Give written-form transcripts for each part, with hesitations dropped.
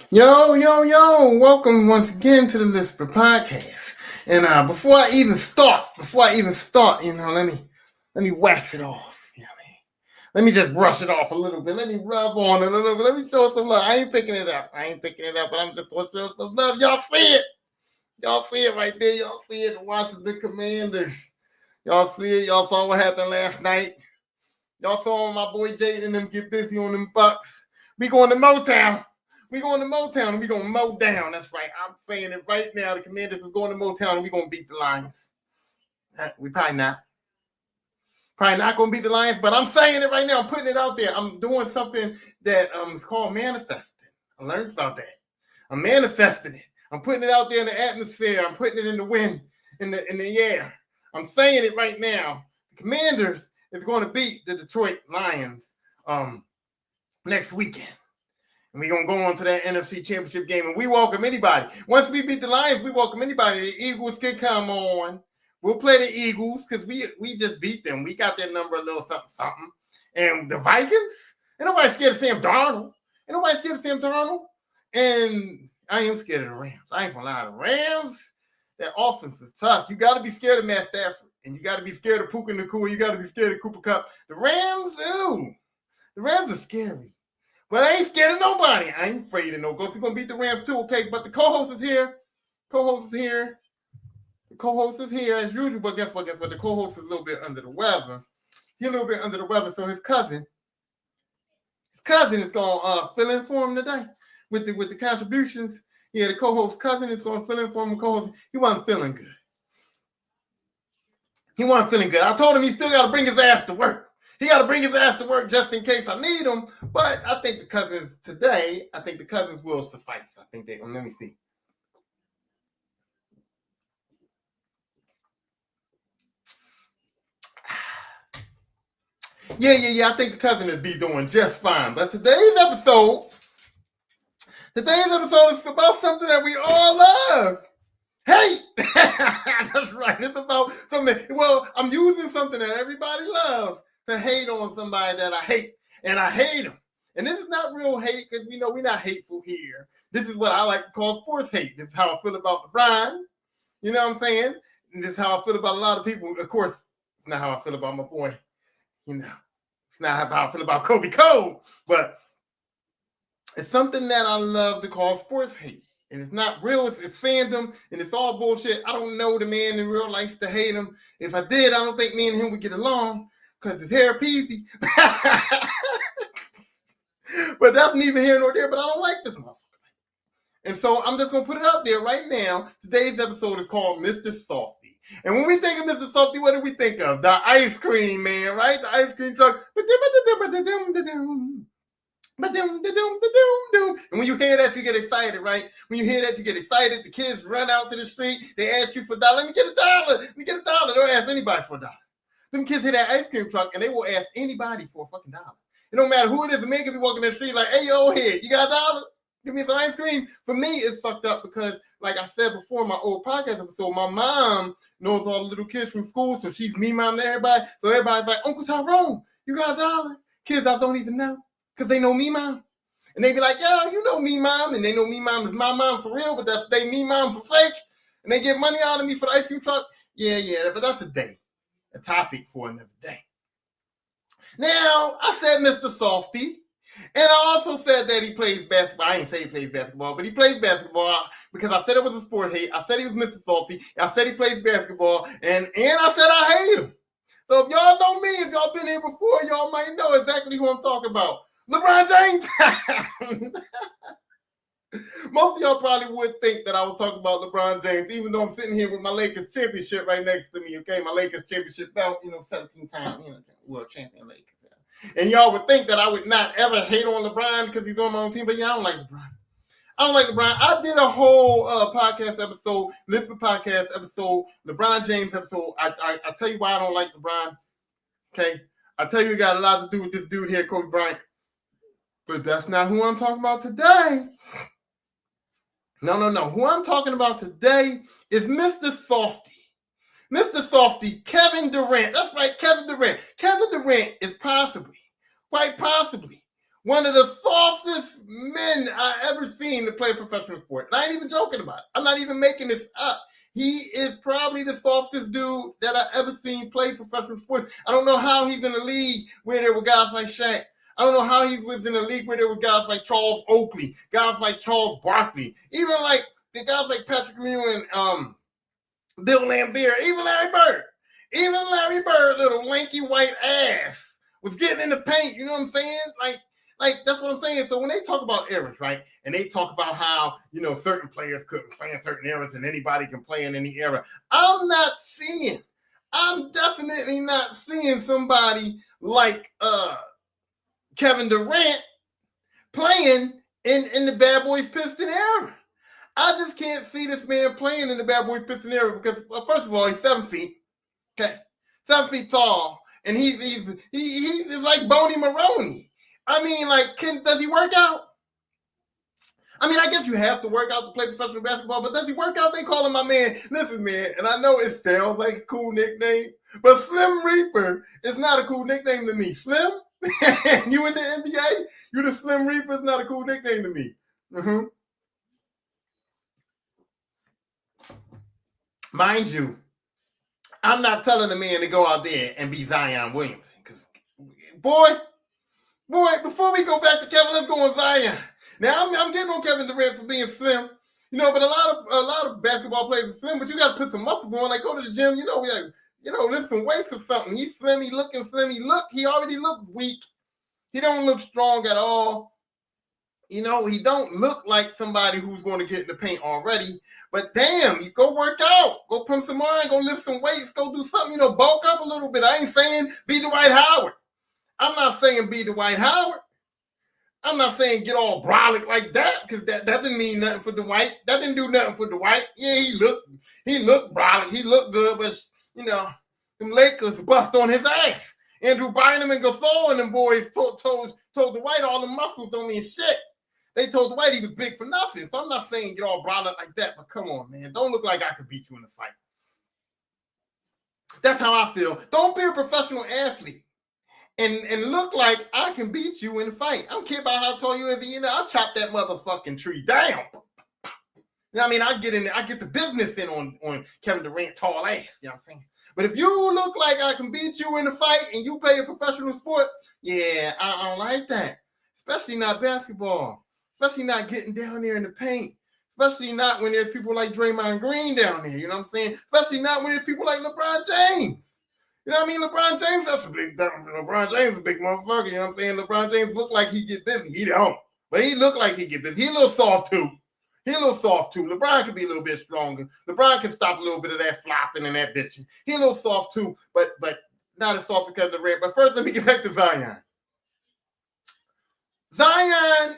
Yo, welcome once again to the Lisper Podcast. And before I even start, let me wax it off. Let me just brush it off a little bit. Let me rub on it a little bit. Let me show some love. I ain't picking it up, but I'm just gonna show some love. Y'all see it. Y'all see it right there. Y'all see it. Watching the Commanders. Y'all see it. Y'all saw what happened last night. Y'all saw my boy Jade and them get busy on them Bucks. We going to Motown. We going to Motown and we going to mow down. That's right. I'm saying it right now. The Commanders is going to Motown and we going to beat the Lions. We probably not. Probably not going to beat the Lions, but I'm saying it right now. I'm putting it out there. I'm doing something that is called manifesting. I learned about that. I'm manifesting it. I'm putting it out there in the atmosphere. I'm putting it in the wind, in the air. I'm saying it right now. The Commanders is going to beat the Detroit Lions next weekend. And we're going to go on to that NFC Championship game. And we welcome anybody. Once we beat the Lions, we welcome anybody. The Eagles can come on. We'll play the Eagles because we just beat them. We got their number a little something. And the Vikings, ain't nobody scared of Sam Darnold. And I am scared of the Rams. I ain't going to lie. The Rams, that offense is tough. You got to be scared of Matt Stafford. And you got to be scared of Puka Nacua. You got to be scared of Cooper Kupp. The Rams, the Rams are scary. But I ain't scared of nobody. I ain't afraid of no ghosts. We're going to beat the Rams too, okay? But the co-host is here. The co-host is here as usual. But guess what? The co-host is a little bit under the weather. He's a little bit under the weather. So his cousin is going to fill in for him today with the contributions. Yeah, the co-host cousin is going to fill in for him. Co-host, he wasn't feeling good. I told him he still got to bring his ass to work. He got to bring his ass to work just in case I need him. But I think the cousins will suffice. I think let me see. Yeah. I think the cousin will be doing just fine. But today's episode is about something that we all love. Hate. That's right. It's about something. Well, I'm using something that everybody loves to hate on somebody that I hate. And I hate them. And this is not real hate because we're not hateful here. This is what I like to call sports hate. This is how I feel about LeBron. You know what I'm saying? And this is how I feel about a lot of people. Of course, it's not how I feel about my boy. It's not how I feel about Kobe Cole. But it's something that I love to call sports hate. And it's not real, it's fandom, and it's all bullshit. I don't know the man in real life to hate him. If I did, I don't think me and him would get along because his hair peasy. But that's neither here nor there, but I don't like this motherfucker. And so I'm just going to put it out there right now. Today's episode is called Mr. Softee. And when we think of Mr. Softee, what do we think of? The ice cream man, right? The ice cream truck. And when you hear that, you get excited, right? When you hear that, you get excited. The kids run out to the street. They ask you for $1. Let me get $1. Don't ask anybody for $1. Them kids hear that ice cream truck, and they will ask anybody for a fucking $1. It don't matter who it is. The man can be walking in the street like, hey, yo, here, you got $1? Give me some ice cream. For me, it's fucked up because, like I said before in my old podcast episode, my mom knows all the little kids from school, so she's me mom to everybody. So everybody's like, Uncle Tyrone, you got $1? Kids I don't even know because they know me mom. And they be like, yo, you know me mom. And they know me mom is my mom for real, but that's they me mom for fake. And they get money out of me for the ice cream truck. Yeah, but that's a topic for another day. Now, I said Mr. Softee. And I also said that he plays basketball. I didn't say he plays basketball, but he plays basketball because I said it was a sport hate. I said he was Mr. Softee. I said he plays basketball. And I said I hate him. So if y'all know me, if y'all been here before, y'all might know exactly who I'm talking about. LeBron James. Most of y'all probably would think that I was talking about LeBron James, even though I'm sitting here with my Lakers championship right next to me, okay? My Lakers championship belt, 17-time, world champion Lakers. And y'all would think that I would not ever hate on LeBron because he's on my own team, but yeah, I don't like LeBron. I did a whole podcast episode, Lisper podcast episode, LeBron James episode. I tell you why I don't like LeBron, okay? I tell you it got a lot to do with this dude here, Kobe Bryant. But that's not who I'm talking about today. No. Who I'm talking about today is Mr. Softee. Mr. Softee, Kevin Durant. That's right, Kevin Durant. Kevin Durant is quite possibly, one of the softest men I ever seen seen to play a professional sport. And I ain't even joking about it. I'm not even making this up. He is probably the softest dude that I ever seen play professional sports. I don't know how he's in the league where there were guys like Shaq. I don't know how he was in the league where there were guys like Charles Oakley, guys like Charles Barkley, even like the guys like Patrick Ewing and Bill Laimbeer, even Larry Bird. Even Larry Bird, little lanky white ass, was getting in the paint. You know what I'm saying? Like that's what I'm saying. So when they talk about eras, right, and they talk about how, you know, certain players couldn't play in certain eras and anybody can play in any era, I'm definitely not seeing somebody like Kevin Durant playing in the Bad Boys Piston era. I just can't see this man playing in the Bad Boys Piston era because, well, first of all, he's 7 feet. Okay, 7 feet tall, and he's like Boney Maroney. I mean, like, does he work out? I mean, I guess you have to work out to play professional basketball, but does he work out? They call him my man. Listen, man, and I know it sounds like a cool nickname, but Slim Reaper is not a cool nickname to me. Slim? You in the NBA? You the Slim Reaper is not a cool nickname to me. Mm-hmm. Mind you, I'm not telling the man to go out there and be Zion Williamson. Because, boy, before we go back to Kevin, let's go on Zion. Now, I'm getting on Kevin Durant for being slim, you know, but a lot of basketball players are slim, but you got to put some muscles on. Like, go to the gym, you know, lift some weights or something. He's slim, he looking slim, he already looked weak. He don't look strong at all. You know, he don't look like somebody who's going to get in the paint already. But damn, you go work out. Go pump some iron. Go lift some weights. Go do something, you know, bulk up a little bit. I ain't saying be Dwight Howard. I'm not saying be Dwight Howard. I'm not saying get all brolic like that, because that didn't mean nothing for Dwight. That didn't do nothing for Dwight. Yeah, he looked brolic. He looked good, but, you know, them Lakers bust on his ass. Andrew Bynum and Gasol and them boys told Dwight all the muscles don't mean shit. They told Dwight he was big for nothing. So I'm not saying get all brolic like that, but come on, man. Don't look like I could beat you in a fight. That's how I feel. Don't be a professional athlete and look like I can beat you in a fight. I don't care about how tall you is. You know, I'll chop that motherfucking tree down. You know what I mean? I get in there. I get the business in on Kevin Durant tall ass. You know what I'm saying? But if you look like I can beat you in a fight and you play a professional sport, yeah, I don't like that. Especially not basketball. Especially not getting down there in the paint. Especially not when there's people like Draymond Green down there. You know what I'm saying? Especially not when there's people like LeBron James. You know what I mean? LeBron James, LeBron James is a big motherfucker. You know what I'm saying? LeBron James look like he get busy. He don't. But he look like he get busy. He a little soft too. LeBron could be a little bit stronger. LeBron can stop a little bit of that flopping and that bitching. He a little soft too, but not as soft as Kevin Durant. But first, let me get back to Zion. Zion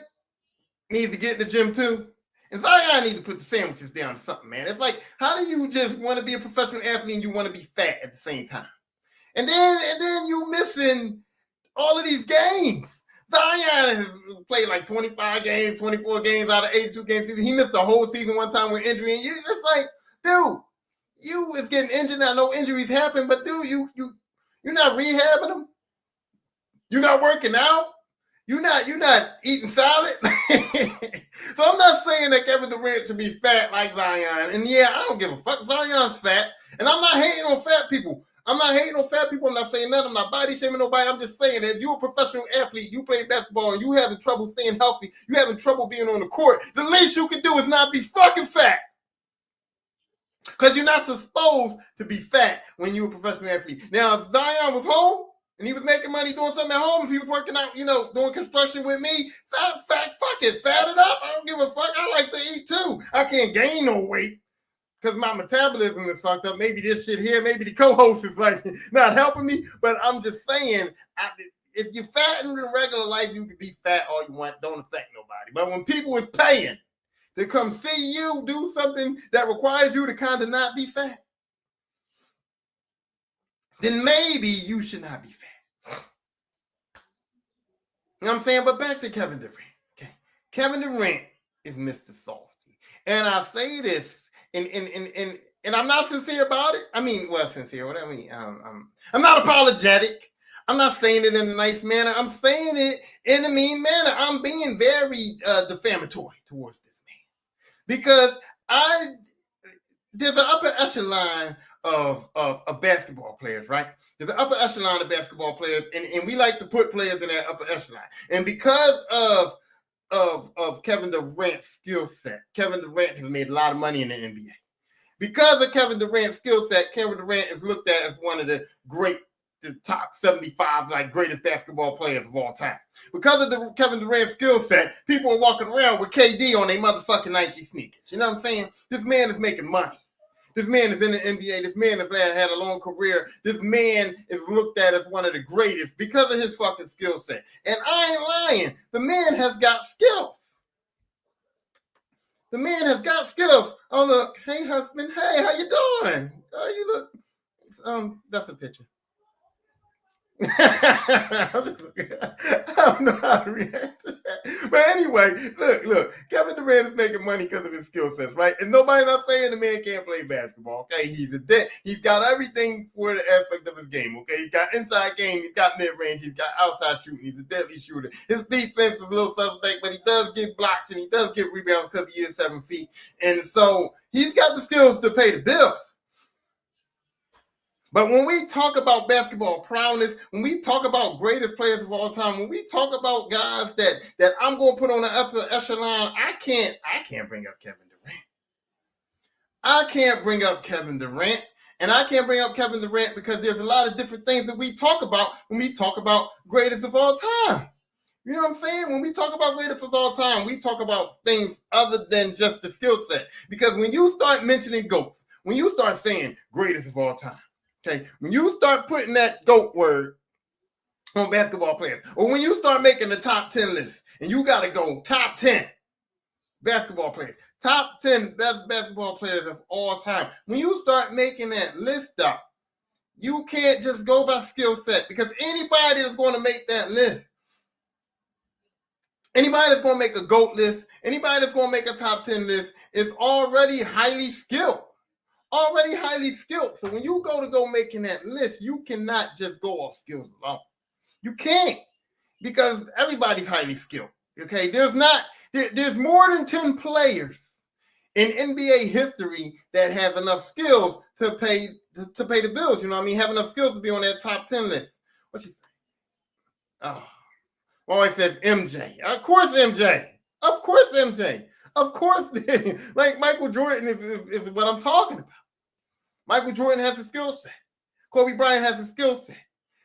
needs to get in the gym too. And Zion needs to put the sandwiches down or something, man. It's like, how do you just want to be a professional athlete and you want to be fat at the same time? And then you missing all of these games. Zion has played like 25 games, 24 games out of 82 games season. He missed the whole season one time with injury. And you're just like, dude, you is getting injured. I know injuries happen, but dude, you're not rehabbing them. You're not working out. You're not eating salad. So I'm not saying that Kevin Durant should be fat like Zion. And yeah, I don't give a fuck. Zion's fat. And I'm not hating on fat people. I'm not saying nothing. I'm not body shaming nobody. I'm just saying that if you're a professional athlete, you play basketball, and you having trouble staying healthy, you having trouble being on the court, the least you can do is not be fucking fat. Because you're not supposed to be fat when you're a professional athlete. Now, if Zion was home, and he was making money doing something at home, if he was working out, you know, doing construction with me, fuck it, fat it up. I don't give a fuck. I like to eat too. I can't gain no weight because my metabolism is fucked up. Maybe this shit here, maybe the co-host is like not helping me, but I'm just saying, if you're fat in regular life, you can be fat all you want. Don't affect nobody. But when people is paying to come see you do something that requires you to kind of not be fat, then maybe you should not be fat. You know what I'm saying? But back to Kevin Durant. Okay. Kevin Durant is Mr. Softee. And I say this, and I'm not sincere about it. I mean, well, sincere, what I mean, I'm not apologetic. I'm not saying it in a nice manner. I'm saying it in a mean manner. I'm being very defamatory towards this man because there's an upper echelon of basketball players, right? There's an upper echelon of basketball players, and we like to put players in that upper echelon. And because of Kevin Durant's skill set, Kevin Durant has made a lot of money in the NBA. Because of Kevin Durant's skill set, Kevin Durant is looked at as one of the top 75 greatest basketball players of all time. Because of the Kevin Durant skill set, people are walking around with KD on their motherfucking Nike sneakers. You know what I'm saying? This man is making money. This man is in the NBA. This man has had a long career. This man is looked at as one of the greatest because of his fucking skill set. And I ain't lying. The man has got skills. The man has got skills. Oh, look. Hey, husband. Hey, how you doing? Oh, you look. That's a picture. I don't know how to react to that. But anyway, look. Kevin Durant is making money because of his skill sets, right? And nobody's not saying the man can't play basketball, okay? He's got everything for the aspect of his game, okay? He's got inside game, he's got mid-range, he's got outside shooting, he's a deadly shooter. His defense is a little suspect, but he does get blocks and he does get rebounds because he is 7 feet. And so he's got the skills to pay the bills. But when we talk about basketball prowess, when we talk about greatest players of all time, when we talk about guys that I'm going to put on the upper echelon, I can't bring up Kevin Durant. I can't bring up Kevin Durant. And I can't bring up Kevin Durant because there's a lot of different things that we talk about when we talk about greatest of all time. You know what I'm saying? When we talk about greatest of all time, we talk about things other than just the skill set. Because when you start mentioning GOATs, when you start saying greatest of all time, okay, when you start putting that GOAT word on basketball players, or when you start making the top 10 list, and you got to go top 10 basketball players, top 10 best basketball players of all time, when you start making that list up, you can't just go by skill set because anybody that's going to make that list, anybody that's going to make a GOAT list, anybody that's going to make a top 10 list is already highly skilled. Already highly skilled. So when you go making that list, you cannot just go off skills alone. You can't because everybody's highly skilled. Okay, there's more than 10 players in NBA history that have enough skills to pay the bills. You know what I mean? Have enough skills to be on that top 10 list. What you think? Oh, well, it says MJ. Of course, MJ. Of course, MJ. Of course, like Michael Jordan is what I'm talking about. Michael Jordan has a skill set. Kobe Bryant has a skill set.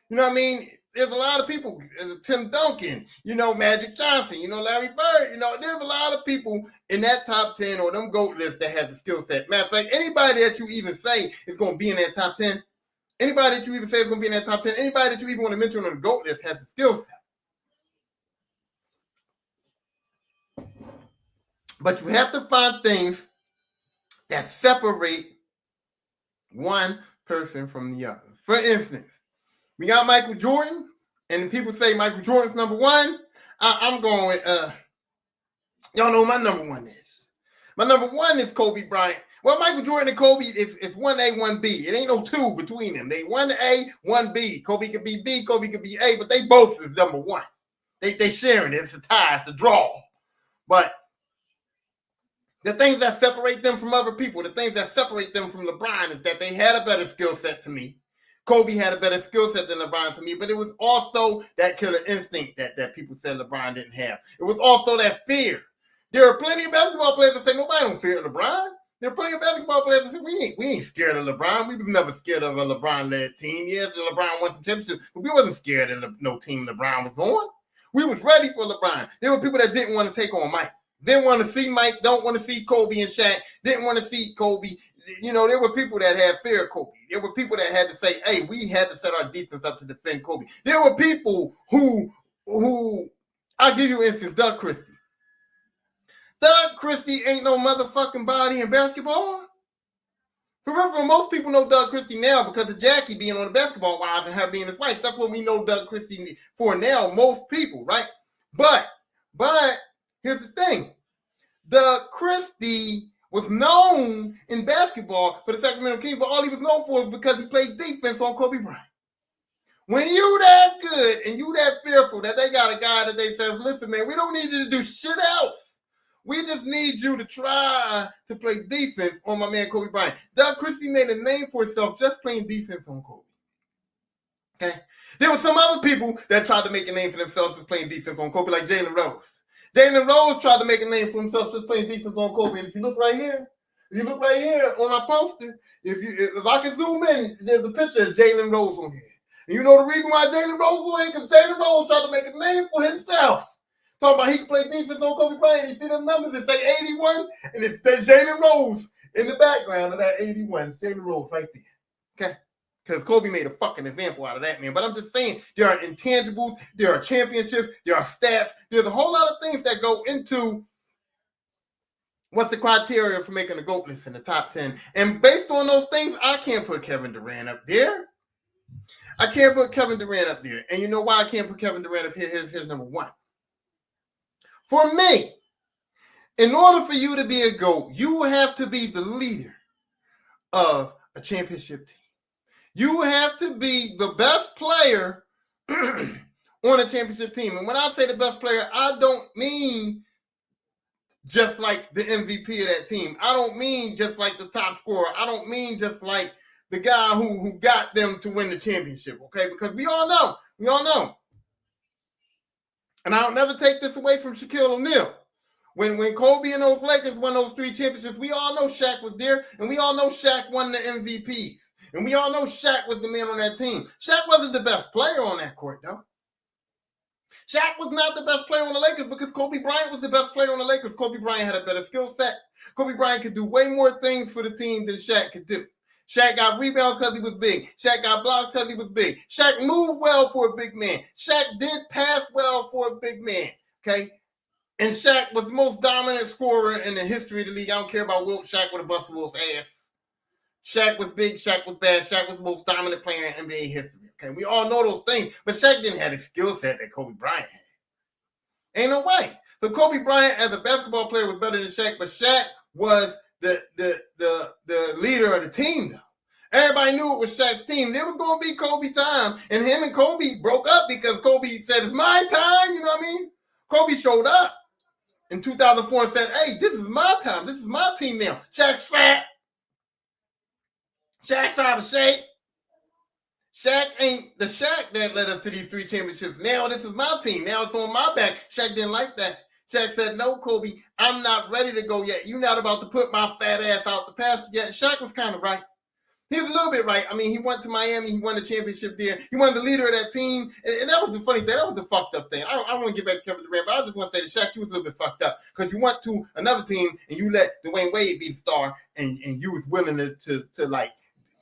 You know what I mean? There's a lot of people. Tim Duncan, Magic Johnson, Larry Bird. There's a lot of people in that top 10 or them GOAT list that have the skill set. Matter of fact, anybody that you even say is going to be in that top 10, anybody that you even say is going to be in that top 10, anybody that you even want to mention on the GOAT list has the skill set. But you have to find things that separate one person from the other. For instance, we got Michael Jordan, and people say Michael Jordan's number one. I'm going with, y'all know my number one is. My number one is Kobe Bryant. Well, Michael Jordan and Kobe, it's 1A, 1B. It ain't no two between them. They 1A, 1B. Kobe could be B, Kobe could be A, but they both is number one. They sharing it. It's a tie. It's a draw. But the things that separate them from other people, the things that separate them from LeBron is that they had a better skill set to me. Kobe had a better skill set than LeBron to me, but it was also that killer instinct that people said LeBron didn't have. It was also that fear. There are plenty of basketball players that say nobody don't fear LeBron. There are plenty of basketball players that say we ain't scared of LeBron. We was never scared of a LeBron-led team. Yes, LeBron won some championships, but we wasn't scared of no team LeBron was on. We was ready for LeBron. There were people that didn't want to take on Mike. Didn't want to see Mike, don't want to see Kobe and Shaq, didn't want to see Kobe. There were people that had fear of Kobe. There were people that had to say, hey, we had to set our defense up to defend Kobe. There were people who I'll give you an instance, Doug Christie. Doug Christie ain't no motherfucking body in basketball. Remember, most people know Doug Christie now because of Jackie being on the Basketball Wives and her being his wife. That's what we know Doug Christie for now, most people, right? But here's the thing. Doug Christie was known in basketball for the Sacramento Kings, but all he was known for was because he played defense on Kobe Bryant. When you that good and you that fearful that they got a guy that they says, listen, man, we don't need you to do shit else. We just need you to try to play defense on my man Kobe Bryant. Doug Christie made a name for himself just playing defense on Kobe. Okay? There were some other people that tried to make a name for themselves just playing defense on Kobe, like Jalen Rose. Jalen Rose tried to make a name for himself just playing defense on Kobe. And if you look right here on my poster, if I can zoom in, there's a picture of Jalen Rose on here. And you know the reason why Jalen Rose was on here? Because Jalen Rose tried to make a name for himself. Talking about he can play defense on Kobe Bryant. You see them numbers? It say 81, and it's Jalen Rose in the background of that 81. Jalen Rose right there. Okay? Because Kobe made a fucking example out of that, man. But I'm just saying, there are intangibles, there are championships, there are stats. There's a whole lot of things that go into what's the criteria for making a GOAT list in the top 10. And based on those things, I can't put Kevin Durant up there. I can't put Kevin Durant up there. And you know why I can't put Kevin Durant up here? Here's number one. For me, in order for you to be a GOAT, you have to be the leader of a championship team. You have to be the best player on a championship team. And when I say the best player, I don't mean just like the MVP of that team. I don't mean just like the top scorer. I don't mean just like the guy who got them to win the championship, okay? Because we all know. And I'll never take this away from Shaquille O'Neal. When Kobe and those Lakers won those 3 championships, we all know Shaq was there, and we all know Shaq won the MVPs. And we all know Shaq was the man on that team. Shaq wasn't the best player on that court, though. Shaq was not the best player on the Lakers because Kobe Bryant was the best player on the Lakers. Kobe Bryant had a better skill set. Kobe Bryant could do way more things for the team than Shaq could do. Shaq got rebounds because he was big. Shaq got blocks because he was big. Shaq moved well for a big man. Shaq did pass well for a big man, okay? And Shaq was the most dominant scorer in the history of the league. I don't care about Wilt. Shaq would have busted Wilt's ass. Shaq was big. Shaq was bad. Shaq was the most dominant player in NBA history. Okay, we all know those things, but Shaq didn't have the skill set that Kobe Bryant had. Ain't no way. So Kobe Bryant as a basketball player was better than Shaq, but Shaq was the leader of the team, though. Everybody knew it was Shaq's team. There was going to be Kobe time, and him and Kobe broke up because Kobe said, it's my time, you know what I mean? Kobe showed up in 2004 and said, hey, this is my time. This is my team now. Shaq's fat. Shaq's out of shape. Shaq ain't the Shaq that led us to these 3 championships. Now this is my team. Now it's on my back. Shaq didn't like that. Shaq said, no, Kobe, I'm not ready to go yet. You're not about to put my fat ass out the pasture yet. Shaq was kind of right. He was a little bit right. I mean, he went to Miami. He won the championship there. He won the leader of that team. And that was the funny thing. That was the fucked up thing. I want to get back to Kevin Durant, but I just want to say that Shaq, you was a little bit fucked up because you went to another team and you let Dwayne Wade be the star and you was willing to like,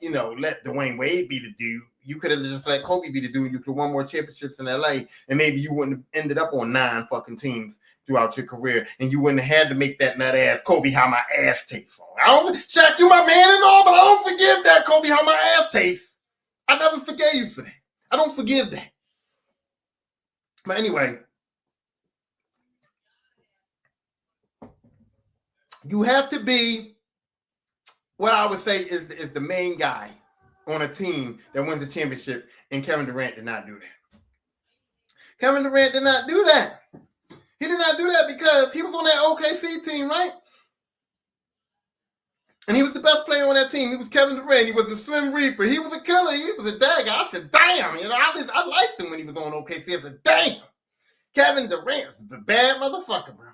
you know, let Dwayne Wade be the dude. You could have just let Kobe be the dude. You could have won more championships in LA, and maybe you wouldn't have ended up on 9 fucking teams throughout your career, and you wouldn't have had to make that nut ass Kobe how my ass tastes on. Shaq, you my man and all, but I don't forgive that Kobe how my ass tastes. I never forgave you for that. I don't forgive that. But anyway, you have to be what I would say is the main guy on a team that wins the championship, and Kevin Durant did not do that. Kevin Durant did not do that. He did not do that because he was on that OKC team, right? And he was the best player on that team. He was Kevin Durant. He was the Slim Reaper. He was a killer. He was a dagger. I said, damn. You know, I liked him when he was on OKC. I said, damn. Kevin Durant was a bad motherfucker, bro.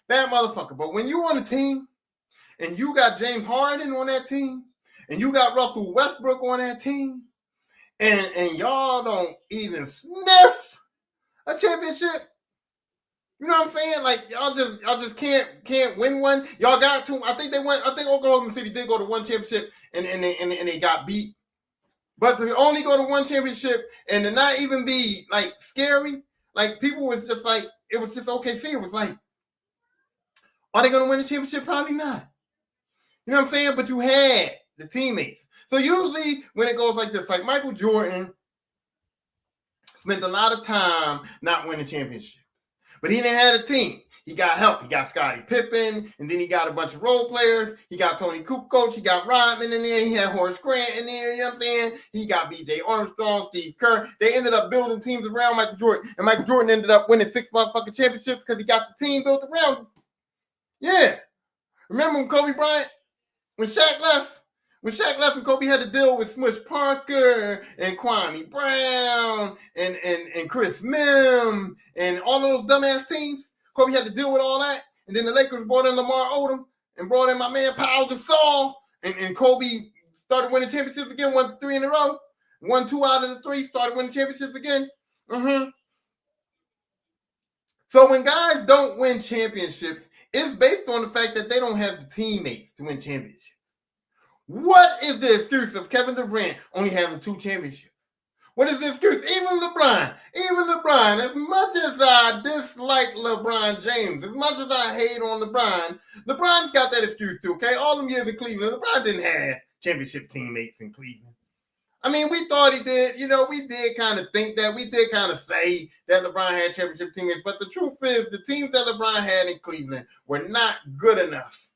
Bad motherfucker. But when you on a team and you got James Harden on that team and you got Russell Westbrook on that team and y'all don't even sniff a championship, you know what I'm saying? Like y'all just can't win one. Y'all got to. I think Oklahoma City did go to one championship and they got beat. But to only go to one championship and to not even be like scary, like people was just like, it was just OKC. It was like, are they gonna win the championship? Probably not. You know what I'm saying? But you had the teammates. So usually when it goes like this, like Michael Jordan spent a lot of time not winning championships. But he didn't have a team. He got help. He got Scottie Pippen, and then he got a bunch of role players. He got Tony Kukoc. He got Rodman in there. He had Horace Grant in there. You know what I'm saying? He got B.J. Armstrong, Steve Kerr. They ended up building teams around Michael Jordan, and Michael Jordan ended up winning 6 motherfucking championships because he got the team built around him. Yeah. Remember when Kobe Bryant, when Shaq left? When Shaq left and Kobe had to deal with Smush Parker and Kwame Brown and Chris Mim and all of those dumbass teams. Kobe had to deal with all that. And then the Lakers brought in Lamar Odom and brought in my man Pau Gasol. And Kobe started winning championships again, won 3 in a row. Won 2 out of the 3, started winning championships again. So when guys don't win championships, it's based on the fact that they don't have the teammates to win championships. What is the excuse of Kevin Durant only having 2 championships? What is the excuse? Even LeBron, as much as I dislike LeBron James, as much as I hate on LeBron, LeBron's got that excuse too, okay? All them years in Cleveland, LeBron didn't have championship teammates in Cleveland. I mean, we thought he did. You know, we did kind of think that. We did kind of say that LeBron had championship teammates. But the truth is, the teams that LeBron had in Cleveland were not good enough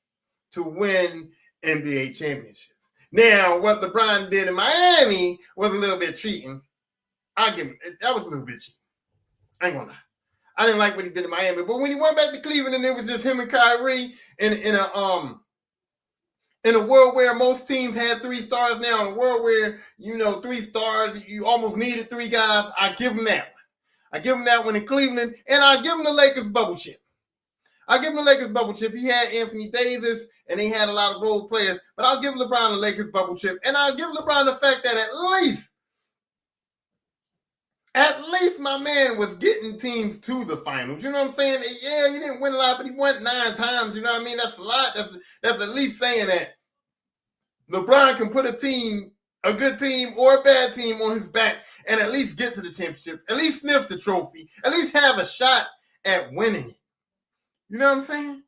to win NBA championships. Now, what LeBron did in Miami was a little bit cheating. I'll give him, that was a little bit cheating. I ain't gonna lie. I didn't like what he did in Miami. But when he went back to Cleveland and it was just him and Kyrie in a world where most teams had 3 stars now, in a world where, 3 stars, you almost needed 3 guys, I give him that one. I give him that one in Cleveland, and I give him the Lakers bubble chip. He had Anthony Davis, and they had a lot of role players, but I'll give LeBron the Lakers bubble chip, and I'll give LeBron the fact that at least my man was getting teams to the finals. You know what I'm saying? Yeah, he didn't win a lot, but he won 9 times. You know what I mean? That's a lot. That's at least saying that LeBron can put a good team or a bad team on his back and at least get to the championship, at least sniff the trophy, at least have a shot at winning it. You know what I'm saying?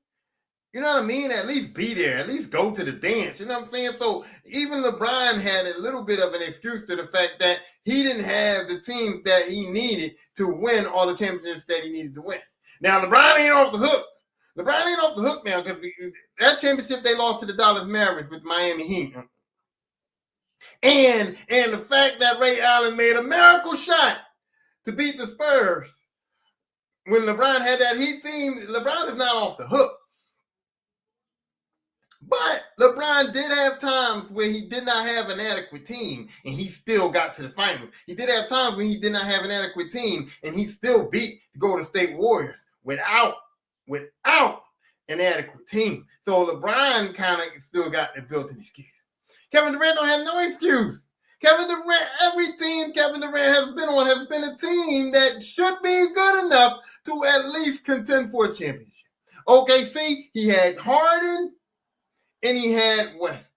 You know what I mean? At least be there. At least go to the dance. You know what I'm saying? So even LeBron had a little bit of an excuse to the fact that he didn't have the teams that he needed to win all the championships that he needed to win. Now, LeBron ain't off the hook. LeBron ain't off the hook now because that championship they lost to the Dallas Mavericks with Miami Heat. And the fact that Ray Allen made a miracle shot to beat the Spurs when LeBron had that Heat team, LeBron is not off the hook. But LeBron did have times where he did not have an adequate team and he still got to the finals. He did have times when he did not have an adequate team and he still beat the Golden State Warriors without an adequate team. So LeBron kind of still got the built-in excuse. Kevin Durant don't have no excuse. Kevin Durant, every team Kevin Durant has been on has been a team that should be good enough to at least contend for a championship. OKC, he had Harden and he had Westbrook.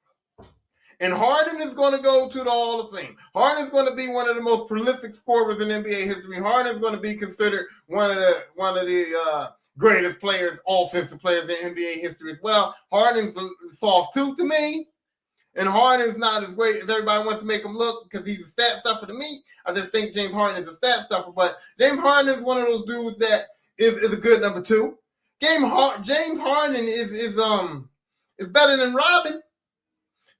And Harden is going to go to the Hall of Fame. Harden is going to be one of the most prolific scorers in NBA history. Harden is going to be considered one of the greatest players, offensive players in NBA history as well. Harden's soft too to me. And Harden's not as great as everybody wants to make him look because he's a stat stuffer to me. I just think James Harden is a stat stuffer. But James Harden is one of those dudes that is a good number 2. James Harden is better than Robin.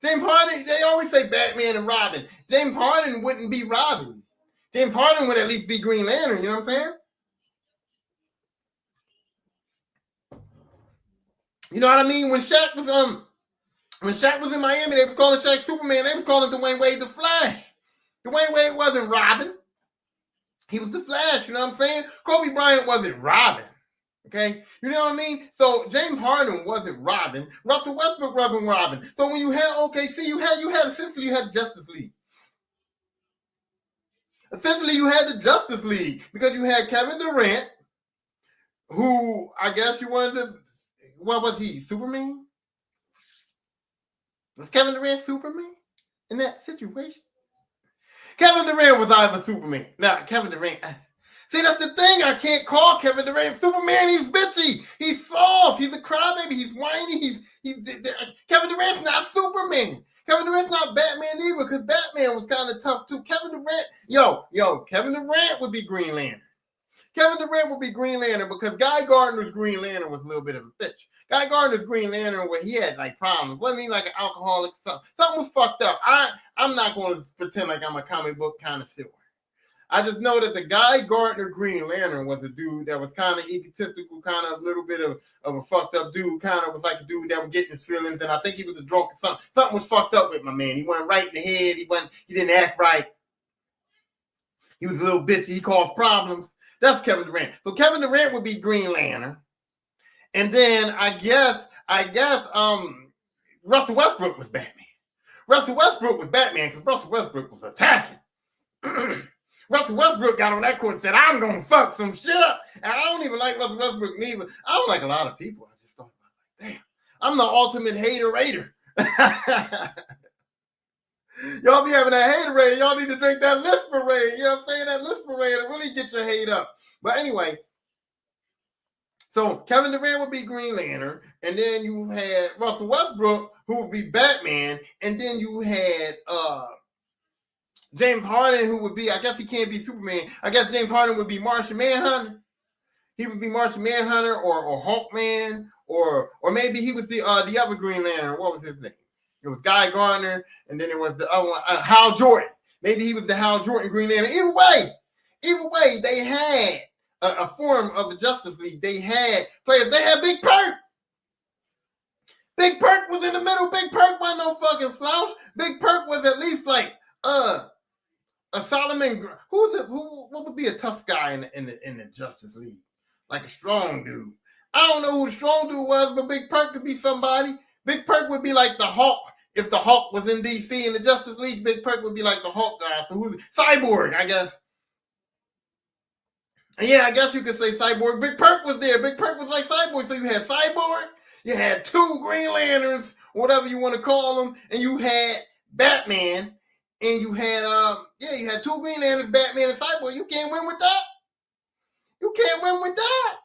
James Harden, they always say Batman and Robin. James Harden wouldn't be Robin. James Harden would at least be Green Lantern, you know what I'm saying? You know what I mean? When Shaq was in Miami, they was calling Shaq Superman. They was calling Dwayne Wade the Flash. Dwayne Wade wasn't Robin. He was the Flash, you know what I'm saying? Kobe Bryant wasn't Robin. Okay, you know what I mean? So James Harden wasn't Robin. Russell Westbrook wasn't Robin. So when you had OKC, you had Justice League. Essentially, you had the Justice League because you had Kevin Durant, who I guess you wanted to. What was he? Superman? Was Kevin Durant Superman in that situation? Kevin Durant was either Superman. Now, Kevin Durant. See, that's the thing. I can't call Kevin Durant Superman. He's bitchy. He's soft. He's a crybaby. He's whiny. Kevin Durant's not Superman. Kevin Durant's not Batman either because Batman was kind of tough too. Kevin Durant would be Green Lantern. Kevin Durant would be Green Lantern because Guy Gardner's Green Lantern was a little bit of a bitch. Guy Gardner's Green Lantern, where he had like problems, wasn't he like an alcoholic? Something was fucked up. I'm not going to pretend like I'm a comic book connoisseur. I just know that the Guy Gardner Green Lantern was a dude that was kind of egotistical, kind of a little bit of a fucked up dude, kind of was like a dude that was getting his feelings, and I think he was a drunk or something. Something was fucked up with my man. He wasn't right in the head. He didn't act right. He was a little bitchy. He caused problems. That's Kevin Durant. So Kevin Durant would be Green Lantern. And then I guess Russell Westbrook was Batman. Russell Westbrook was Batman because Russell Westbrook was attacking. Russell Westbrook got on that court and said, I'm going to fuck some shit up. And I don't even like Russell Westbrook neither. I don't like a lot of people. I just thought about it. Damn, I'm the ultimate hater-rater. Y'all be having that haterade. Y'all need to drink that Lisperade. You know what I'm saying? That Lisperade will really get your hate up. But anyway, so Kevin Durant would be Green Lantern, and then you had Russell Westbrook, who would be Batman, and then you had James Harden, who would be, I guess he can't be Superman. I guess James Harden would be Martian Manhunter. He would be Martian Manhunter or Hawkman, or maybe he was the other Green Lantern. What was his name? It was Guy Gardner, and then it was the other one, Hal Jordan. Maybe he was the Hal Jordan Green Lantern. Either way, they had a form of the Justice League. They had players. They had Big Perk. Big Perk was in the middle. Big Perk wasn't no fucking slouch. Big Perk was at least like a Solomon. What would be a tough guy in the Justice League? Like a strong dude. I don't know who the strong dude was, but Big Perk could be somebody. Big Perk would be like the Hulk. If the Hulk was in DC in the Justice League, Big Perk would be like the Hulk guy. So who's Cyborg, I guess. Yeah, I guess you could say Cyborg. Big Perk was there. Big Perk was like Cyborg. So you had Cyborg, you had two Green Lanterns, whatever you want to call them, and you had Batman, and you had you had two Green Lanterns, Batman and Cyborg. You can't win with that. You can't win with that.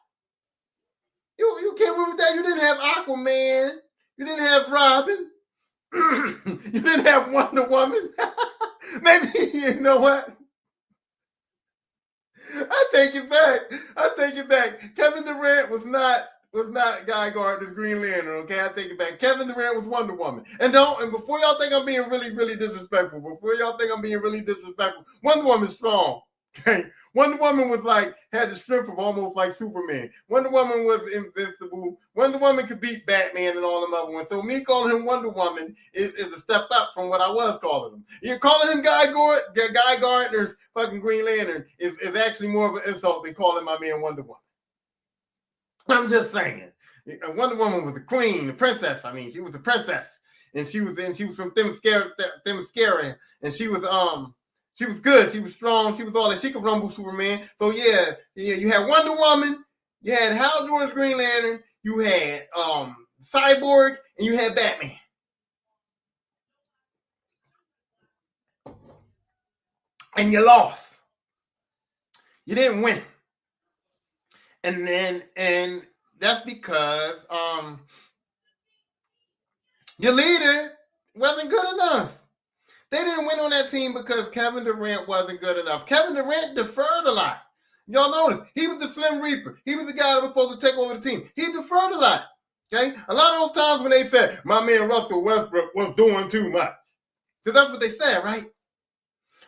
You can't win with that. You didn't have Aquaman. You didn't have Robin. You didn't have Wonder Woman. Maybe, you know what? I take it back. Kevin Durant was not Guy Gardner's Green Lantern, okay? I take it back. Kevin Durant was Wonder Woman. And before y'all think I'm being really, really disrespectful, Wonder Woman's strong, okay? Wonder Woman was had the strength of almost like Superman. Wonder Woman was invincible. Wonder Woman could beat Batman and all them other ones. So me calling him Wonder Woman is a step up from what I was calling him. You're calling him Guy Gardner's fucking Green Lantern is actually more of an insult than calling my man Wonder Woman. I'm just saying. Wonder Woman was the queen, the princess. I mean, she was a princess, and she was from Themyscira, and she was good. She was strong. She was all that. She could rumble Superman. So yeah. You had Wonder Woman. You had Hal Jordan's Green Lantern. You had Cyborg, and you had Batman. And you lost. You didn't win. And that's because your leader wasn't good enough. They didn't win on that team because Kevin Durant wasn't good enough. Kevin Durant deferred a lot. Y'all notice, he was the Slim Reaper. He was the guy that was supposed to take over the team. He deferred a lot, okay? A lot of those times when they said, my man Russell Westbrook was doing too much. Because that's what they said, right?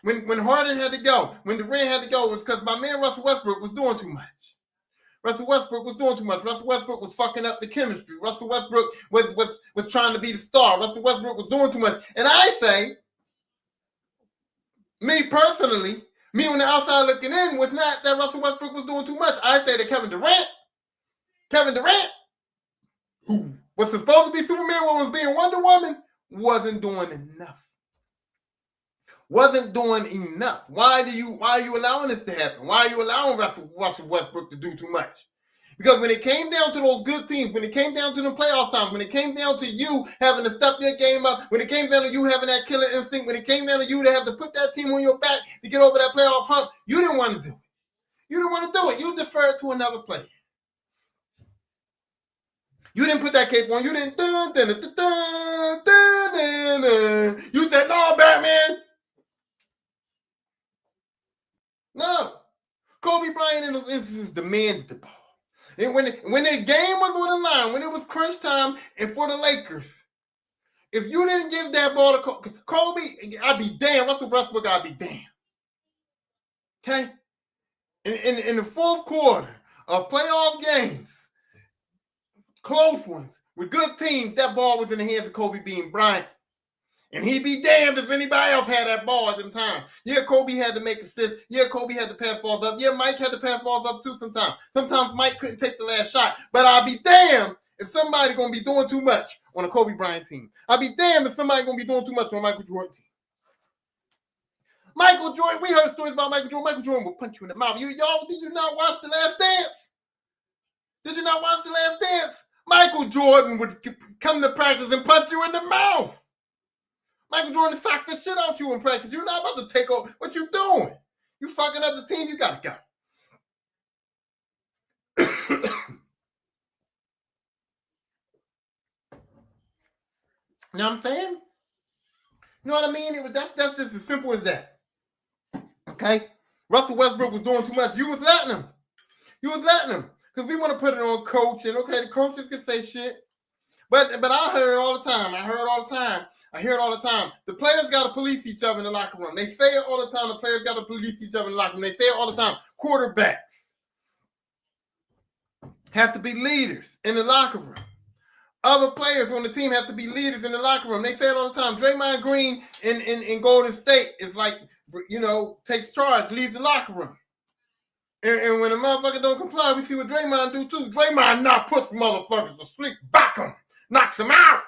When Harden had to go, when Durant had to go, it was because my man Russell Westbrook was doing too much. Russell Westbrook was doing too much. Russell Westbrook was fucking up the chemistry. Russell Westbrook was trying to be the star. Russell Westbrook was doing too much. And I say, me personally, me on the outside looking in, was not that Russell Westbrook was doing too much. I say that Kevin Durant, who was supposed to be Superman, what was being Wonder Woman, wasn't doing enough. Wasn't doing enough. Why are you allowing this to happen? Why are you allowing Russell Westbrook to do too much? Because when it came down to those good teams, when it came down to the playoff times, when it came down to you having to step your game up, when it came down to you having that killer instinct, when it came down to you to have to put that team on your back to get over that playoff hump, you didn't want to do it. You didn't want to do it. You deferred to another player. You didn't put that cape on. You didn't. You said, no, Batman. No. Kobe Bryant in those instances demanded the ball. And when the game was on the line, when it was crunch time and for the Lakers, if you didn't give that ball to Kobe, I'd be damned. Russell Westbrook, I'd be damned. Okay? In the fourth quarter of playoff games, close ones, with good teams, that ball was in the hands of Kobe Bryant. And he'd be damned if anybody else had that ball at the time. Yeah, Kobe had to make assists. Yeah, Kobe had to pass balls up. Yeah, Mike had to pass balls up too sometimes. Sometimes Mike couldn't take the last shot. But I'd be damned if somebody going to be doing too much on a Kobe Bryant team. I'd be damned if somebody going to be doing too much on a Michael Jordan team. Michael Jordan, we heard stories about Michael Jordan. Michael Jordan will punch you in the mouth. Y'all, did you not watch The Last Dance? Did you not watch The Last Dance? Michael Jordan would come to practice and punch you in the mouth. Michael Jordan socked the shit out you in practice. You're not about to take over. What you doing? You fucking up the team. You got to go. You know what I'm saying? You know what I mean? That's just as simple as that. Okay? Russell Westbrook was doing too much. You was letting him. Because we want to put it on coach. And okay, the coaches can say shit. But I hear it all the time. I hear it all the time. The players got to police each other in the locker room. They say it all the time. The players got to police each other in the locker room. They say it all the time. Quarterbacks have to be leaders in the locker room. Other players on the team have to be leaders in the locker room. They say it all the time. Draymond Green in Golden State is like, takes charge, leads the locker room. And when a motherfucker don't comply, we see what Draymond do too. Draymond not put motherfuckers to sleep, back them, knocks them out.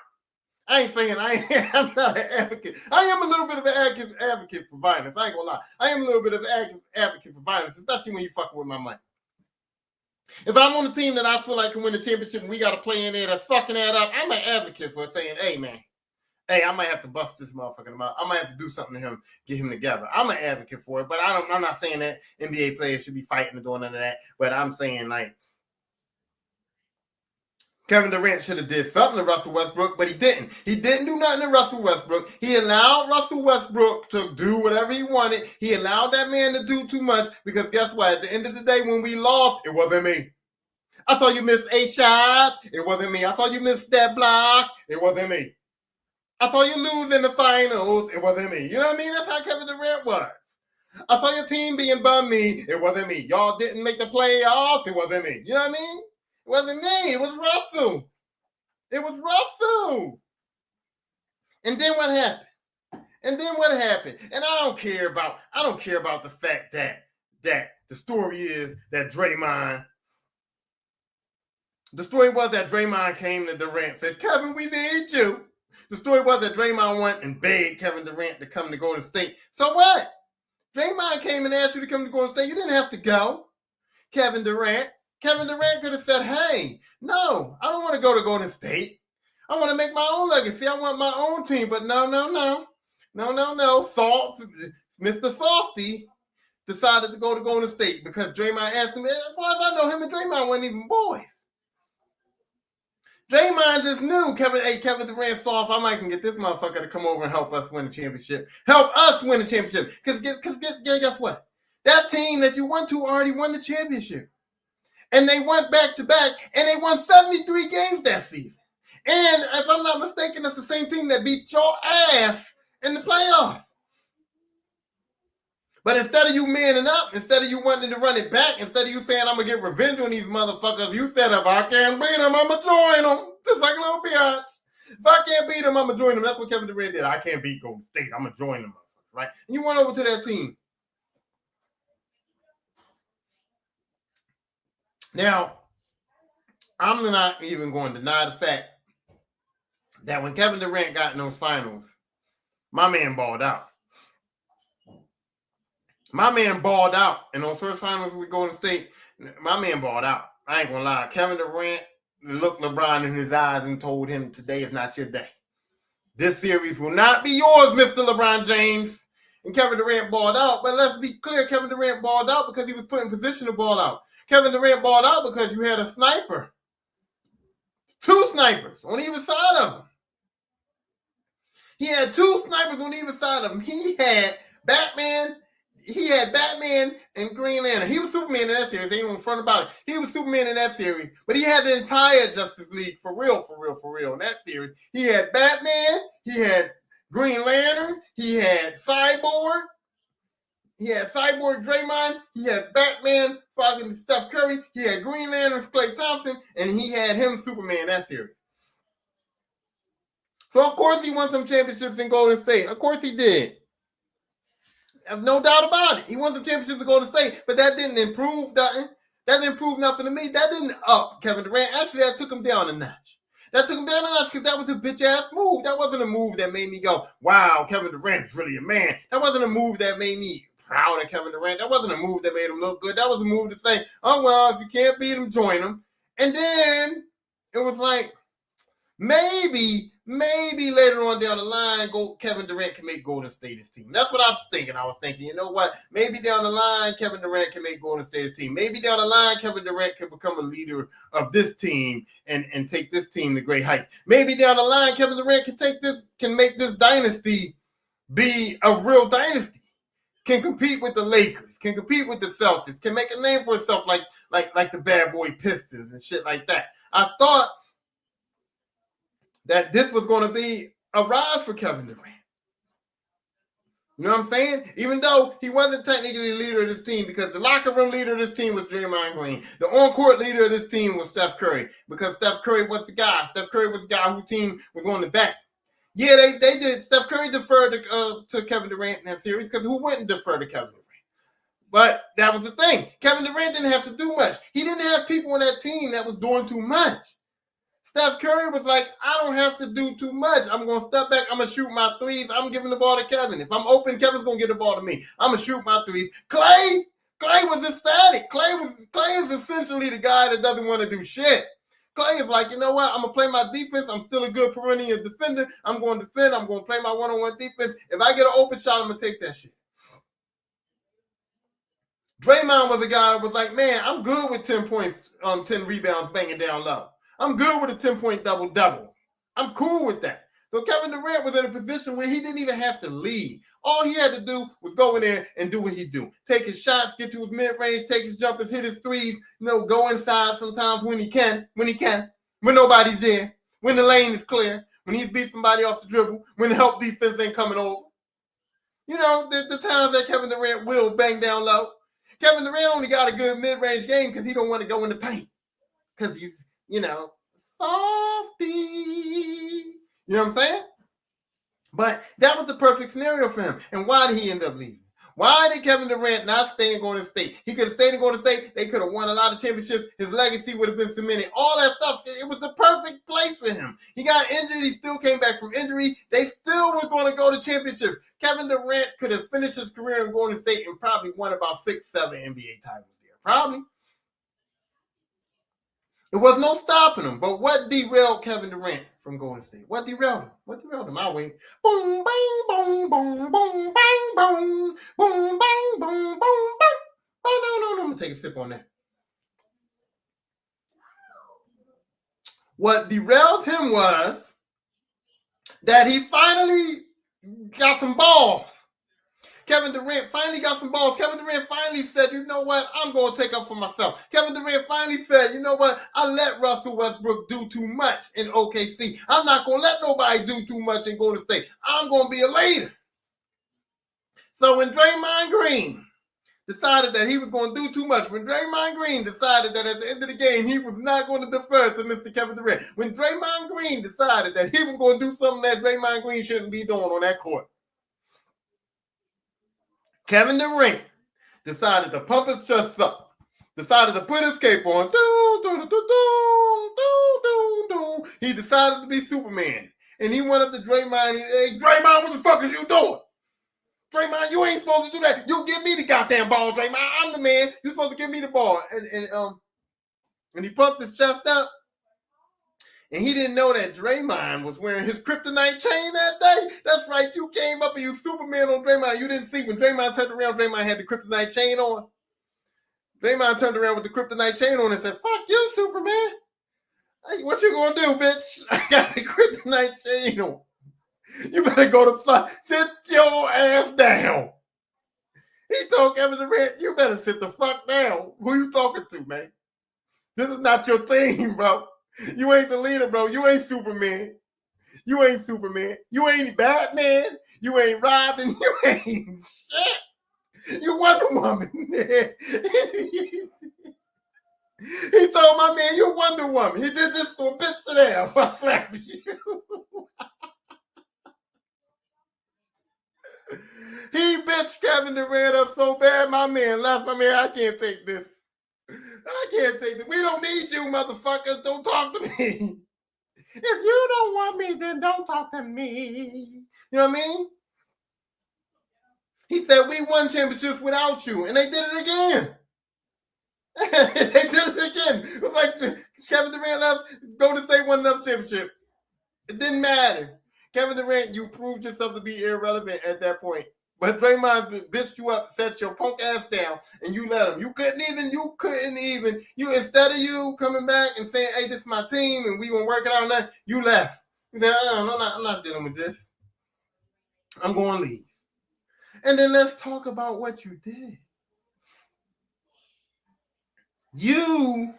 I ain't saying I'm not an advocate. I am a little bit of an advocate for violence. I ain't gonna lie. I am a little bit of an advocate for violence, especially when you fucking with my money. If I'm on a team that I feel like can win the championship and we got to play in there that's fucking that up, I'm an advocate for saying, hey, man, I might have to bust this motherfucker in the mouth. I might have to do something to him, get him together. I'm an advocate for it, but I'm not saying that NBA players should be fighting and doing none of that, but I'm saying, like, Kevin Durant should have did something to Russell Westbrook, but he didn't. He didn't do nothing to Russell Westbrook. He allowed Russell Westbrook to do whatever he wanted. He allowed that man to do too much because guess what? At the end of the day, when we lost, it wasn't me. I saw you miss 8 shots. It wasn't me. I saw you miss that block. It wasn't me. I saw you lose in the finals. It wasn't me. You know what I mean? That's how Kevin Durant was. I saw your team being bummy. It wasn't me. Y'all didn't make the playoffs. It wasn't me. You know what I mean? It wasn't me. It was Russell. And then what happened? And I don't care about the fact that the story is that Draymond. The story was that Draymond came to Durant and said, Kevin, we need you. The story was that Draymond went and begged Kevin Durant to come to Golden State. So what? Draymond came and asked you to come to Golden State. You didn't have to go. Kevin Durant could have said, hey, no, I don't want to go to Golden State. I want to make my own legacy. I want my own team. But no. Mr. Softee decided to go to Golden State because Draymond asked him. As far as I know, him and Draymond weren't even boys. Draymond just knew Kevin Durant soft. I might can get this motherfucker to come over and help us win the championship. Because guess what? That team that you went to already won the championship. And they went back-to-back, and they won 73 games that season. And if I'm not mistaken, that's the same team that beat your ass in the playoffs. But instead of you manning up, instead of you wanting to run it back, instead of you saying, I'm going to get revenge on these motherfuckers, you said, if I can't beat them, I'm going to join them. Just like a little biatch. If I can't beat them, I'm going to join them. That's what Kevin Durant did. I can't beat Golden State. I'm going to join them. Right? And you went over to that team. Now, I'm not even going to deny the fact that when Kevin Durant got in those finals, my man balled out. In those first finals with Golden State, my man balled out. I ain't gonna lie. Kevin Durant looked LeBron in his eyes and told him, today is not your day. This series will not be yours, Mr. LeBron James. And Kevin Durant balled out. But let's be clear, Kevin Durant balled out because he was put in position to ball out. Kevin Durant balled out because you had a sniper. 2 snipers on either side of him. He had 2 snipers on either side of him. He had Batman. he had Batman and Green Lantern. He was Superman in that series. They ain't in front about it. He was Superman in that series, but he had the entire Justice League for real in that series. He had Batman. He had Green Lantern. He had Cyborg. He had Cyborg Draymond. He had Batman fucking Steph Curry. He had Green Lantern Klay Thompson, and he had him Superman in that series. So of course he won some championships in Golden State. Of course he did. No doubt about it. He won some championships in Golden State, but that didn't improve nothing. That didn't improve nothing to me. That didn't up Kevin Durant. Actually, that took him down a notch. That took him down a notch because that was a bitch-ass move. That wasn't a move that made me go, wow, Kevin Durant's really a man. That wasn't a move that made me proud of Kevin Durant. That wasn't a move that made him look good. That was a move to say, oh, well, if you can't beat him, join him. And then it was like, maybe later on down the line, Kevin Durant can make Golden State his team. That's what I was thinking. I was thinking, you know what? Maybe down the line, Kevin Durant can make Golden State his team. Maybe down the line, Kevin Durant can become a leader of this team and take this team to great heights. Maybe down the line, Kevin Durant can make this dynasty be a real dynasty. Can compete with the Lakers, can compete with the Celtics, can make a name for itself like the bad boy Pistons and shit like that. I thought that this was going to be a rise for Kevin Durant. You know what I'm saying? Even though he wasn't technically the leader of this team, because the locker room leader of this team was Draymond Green. The on-court leader of this team was Steph Curry, because Steph Curry was the guy. Steph Curry was the guy whose team was on the back. Yeah, they did. Steph Curry deferred to Kevin Durant in that series, because who wouldn't defer to Kevin Durant? But that was the thing. Kevin Durant didn't have to do much. He didn't have people on that team that was doing too much. Steph Curry was like, I don't have to do too much. I'm going to step back. I'm going to shoot my threes. I'm giving the ball to Kevin. If I'm open, Kevin's going to get the ball to me. I'm going to shoot my threes. Clay was ecstatic. Clay is essentially the guy that doesn't want to do shit. Clay is like, you know what? I'm going to play my defense. I'm still a good perennial defender. I'm going to defend. I'm going to play my one-on-one defense. If I get an open shot, I'm going to take that shit. Draymond was a guy that was like, man, I'm good with 10 points, 10 rebounds, banging down low. I'm good with a 10-point double-double. I'm cool with that. So Kevin Durant was in a position where he didn't even have to lead. All he had to do was go in there and do what he do. Take his shots, get to his mid-range, take his jumpers, hit his threes, go inside sometimes when he can, when nobody's there, when the lane is clear, when he's beat somebody off the dribble, when the help defense ain't coming over. The times that Kevin Durant will bang down low. Kevin Durant only got a good mid-range game because he don't want to go in the paint. Because he's, Softee. You know what I'm saying? But that was the perfect scenario for him. And why did he end up leaving? Why did Kevin Durant not stay in Golden State? He could have stayed in Golden State. They could have won a lot of championships. His legacy would have been cemented. All that stuff. It was the perfect place for him. He got injured. He still came back from injury. They still were going to go to championships. Kevin Durant could have finished his career in Golden State and probably won about 6-7 NBA titles there. Probably. It was no stopping him. But what derailed Kevin Durant from Golden State? What derailed him? My way. Boom, bang, boom, boom, boom, bang, boom, boom, bang, boom, boom, bang. Oh, no. I'm going to take a sip on that. What derailed him was that he finally got some balls. Kevin Durant finally got some balls. Kevin Durant finally said, you know what? I'm going to take up for myself. Kevin Durant finally said, you know what? I let Russell Westbrook do too much in OKC. I'm not going to let nobody do too much in Golden State. I'm going to be a leader. So when Draymond Green decided that he was going to do too much, when Draymond Green decided that at the end of the game he was not going to defer to Mr. Kevin Durant, when Draymond Green decided that he was going to do something that Draymond Green shouldn't be doing on that court, Kevin Durant decided to pump his chest up, decided to put his cape on. He decided to be Superman. And he went up to Draymond. Hey, Draymond, what the fuck is you doing? Draymond, you ain't supposed to do that. You give me the goddamn ball, Draymond. I'm the man. You're supposed to give me the ball. And he pumped his chest up. And he didn't know that Draymond was wearing his kryptonite chain that day. That's right. You came up and you Superman on Draymond. You didn't see when Draymond turned around, Draymond had the kryptonite chain on. Draymond turned around with the kryptonite chain on and said, fuck you, Superman. Hey, what you gonna do, bitch? I got the kryptonite chain on. You better go to fly. Sit your ass down. He told Kevin Durant, you better sit the fuck down. Who you talking to, man? This is not your team, bro. You ain't the leader, bro. You ain't Superman. You ain't Superman. You ain't Batman. You ain't Robin. You ain't shit. You Wonder Woman. He told my man, you Wonder Woman. He did this for a bitch today. I slapped you. He bitched Kevin Durant up so bad, my man left. My man, I can't take this. I can't take this. We don't need you, motherfuckers. Don't talk to me. If you don't want me, then don't talk to me. You know what I mean? He said, we won championships without you. And they did it again. They did it again. It was like Kevin Durant left, Golden State won another championship. It didn't matter. Kevin Durant, you proved yourself to be irrelevant at that point. But Draymond bitched you up, set your punk ass down, and you let him. You couldn't even. Instead of you coming back and saying, hey, this is my team, and we gonna work it out now, you left. You said, I'm not dealing with this. I'm going to leave. And then let's talk about what you did. You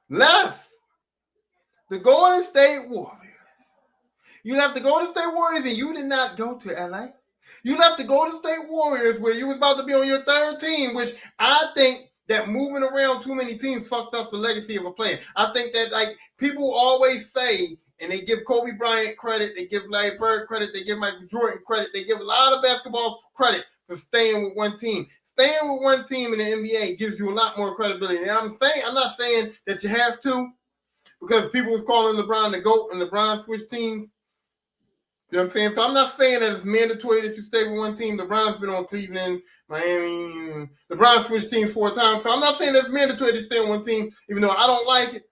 left the Golden State Warriors. You left the Golden State Warriors and you did not go to LA. You left the Golden State Warriors where you was about to be on your third team, which I think that moving around too many teams fucked up the legacy of a player. I think that like people always say, and they give Kobe Bryant credit, they give Larry Bird credit, they give Michael Jordan credit, they give a lot of basketball credit for staying with one team. Staying with one team in the NBA gives you a lot more credibility. And I'm not saying that you have to, because people was calling LeBron the GOAT and LeBron switched teams. You know what I'm saying? So I'm not saying that it's mandatory that you stay with one team. LeBron's been on Cleveland, Miami. LeBron switched teams 4 times. So I'm not saying that it's mandatory to stay on one team, even though I don't like it.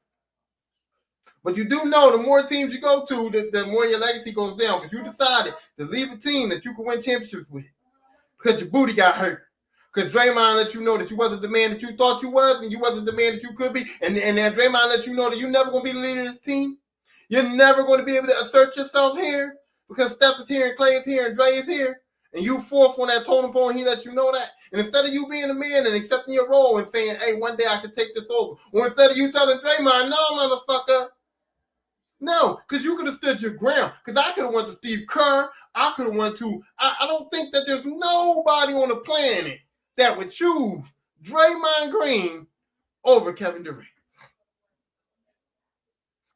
But you do know the more teams you go to, the more your legacy goes down. But you decided to leave a team that you could win championships with because your booty got hurt. Because Draymond let you know that you wasn't the man that you thought you was, and you wasn't the man that you could be. And then Draymond let you know that you're never going to be the leader of this team. You're never going to be able to assert yourself here because Steph is here and Clay is here and Dre is here. And you fourth on that totem pole, and he let you know that. And instead of you being a man and accepting your role and saying, hey, one day I can take this over. Or instead of you telling Draymond, no, motherfucker. No, because you could have stood your ground. Because I could have went to Steve Kerr. I could have went to, I don't think that there's nobody on the planet that would choose Draymond Green over Kevin Durant.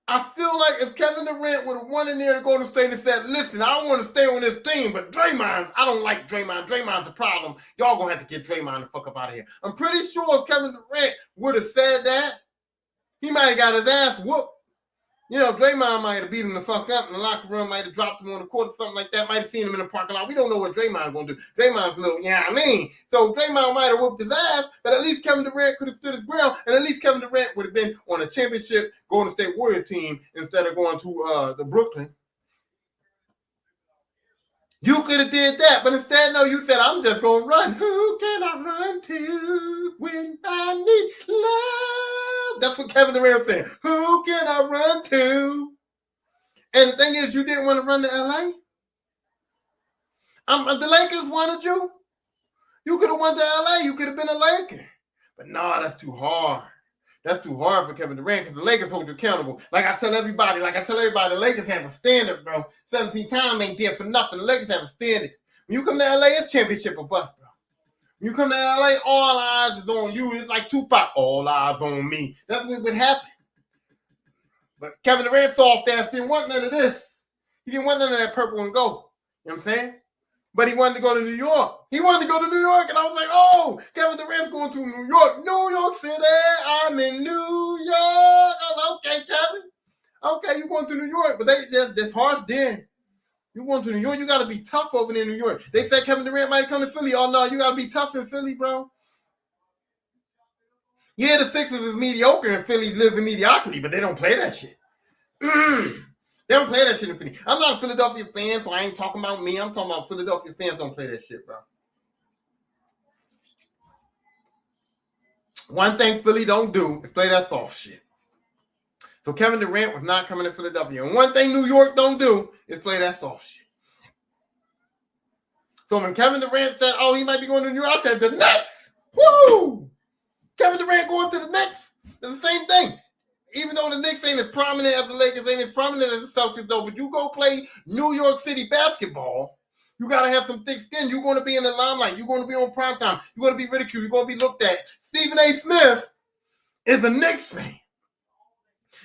I feel like if Kevin Durant would have won in there to Golden State and said, listen, I don't want to stay on this team, but Draymond, I don't like Draymond. Draymond's a problem. Y'all going to have to get Draymond the fuck up out of here. I'm pretty sure if Kevin Durant would have said that, he might have got his ass whooped. You know, Draymond might have beat him the fuck up in the locker room, might have dropped him on the court or something like that, might have seen him in the parking lot. We don't know what Draymond's going to do. Draymond's little, So Draymond might have whooped his ass, but at least Kevin Durant could have stood his ground, and at least Kevin Durant would have been on a championship Golden State Warriors team instead of going to the Brooklyn. You could have did that, but instead, no, you said, I'm just going to run. Who can I run to when I need love? That's what Kevin Durant said. Who can I run to? And the thing is, you didn't want to run to LA. The Lakers wanted you. You could have went to LA. You could have been a Laker. But no, that's too hard. That's too hard for Kevin Durant because the Lakers hold you accountable. Like I tell everybody, the Lakers have a standard, bro. 17 times ain't there for nothing. The Lakers have a standard. When you come to LA, it's championship or bust, bro. When you come to LA, all eyes is on you. It's like Tupac, all eyes on me. That's what would happen. But Kevin Durant soft ass didn't want none of this. He didn't want none of that purple and gold. You know what I'm saying? But he wanted to go to New York. He wanted to go to New York, and I was like, oh, Kevin Durant's going to New York City. I'm in New York. I was like, okay, Kevin. Okay, you're going to New York, but that's harsh then. You're going to New York, you got to be tough over there in New York. They said Kevin Durant might come to Philly. Oh, no, you got to be tough in Philly, bro. Yeah, the Sixers is mediocre, and Philly lives in mediocrity, but they don't play that shit. They don't play that shit in Philly. I'm not a Philadelphia fan, so I ain't talking about me. I'm talking about Philadelphia fans don't play that shit, bro. One thing Philly don't do is play that soft shit. So Kevin Durant was not coming to Philadelphia. And one thing New York don't do is play that soft shit. So when Kevin Durant said, "Oh, he might be going to New York," I said, "The Knicks, woo! Kevin Durant going to the Knicks." It's the same thing. Even though the Knicks ain't as prominent as the Lakers, ain't as prominent as the Celtics, though, but you go play New York City basketball, you got to have some thick skin. You're going to be in the limelight. You're going to be on primetime. You're going to be ridiculed. You're going to be looked at. Stephen A. Smith is a Knicks fan.